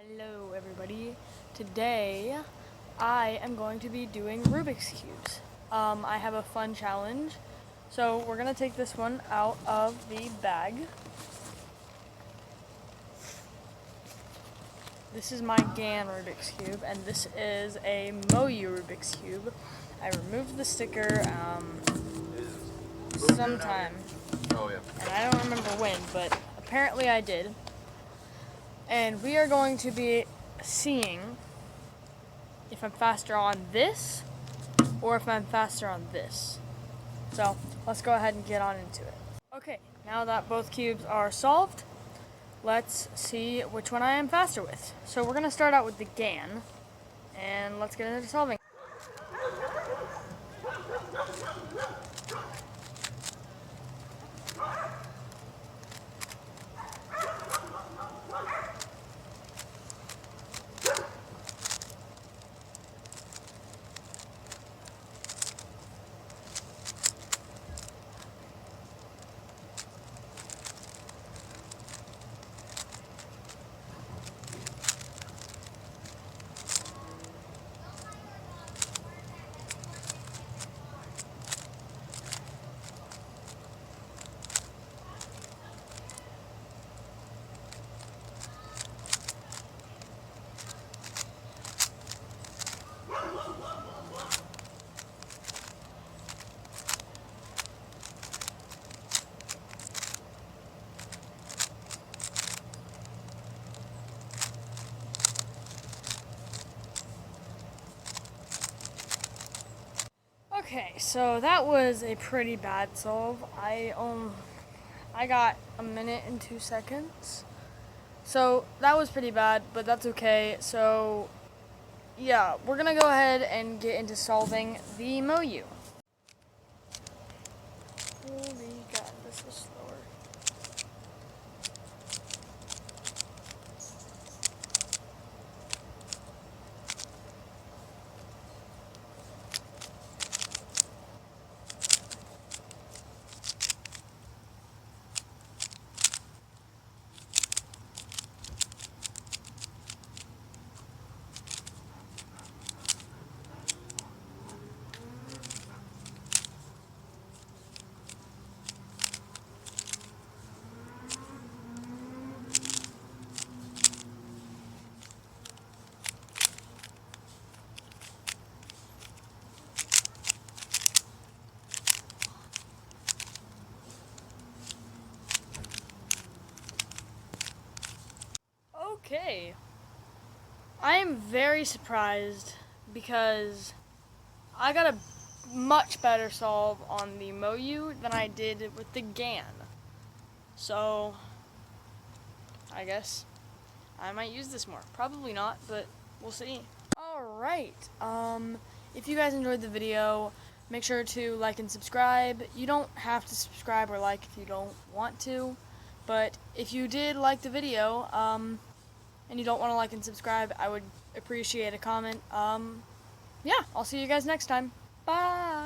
Hello everybody. Today I am going to be doing Rubik's Cubes. I have a fun challenge. So we're going to take this one out of the bag. This is my GAN Rubik's Cube and this is a Moyu Rubik's Cube. I removed the sticker sometime. Oh yeah. And I don't remember when, but apparently I did. And we are going to be seeing if I'm faster on this or if I'm faster on this. So let's go ahead and get on into it. Okay, now that both cubes are solved, let's see which one I am faster with. So we're going to start out with the GAN and let's get into solving. Okay, so that was a pretty bad solve. I got a minute and 2 seconds. So that was pretty bad, but that's okay. So yeah, we're gonna go ahead and get into solving the Moyu. Holy God, this is slower. Okay, I am very surprised because I got a much better solve on the Moyu than I did with the GAN. So, I guess I might use this more. Probably not, but we'll see. Alright, if you guys enjoyed the video, make sure to like and subscribe. You don't have to subscribe or like if you don't want to, but if you did like the video, and you don't want to like and subscribe, I would appreciate a comment. Yeah, I'll see you guys next time. Bye!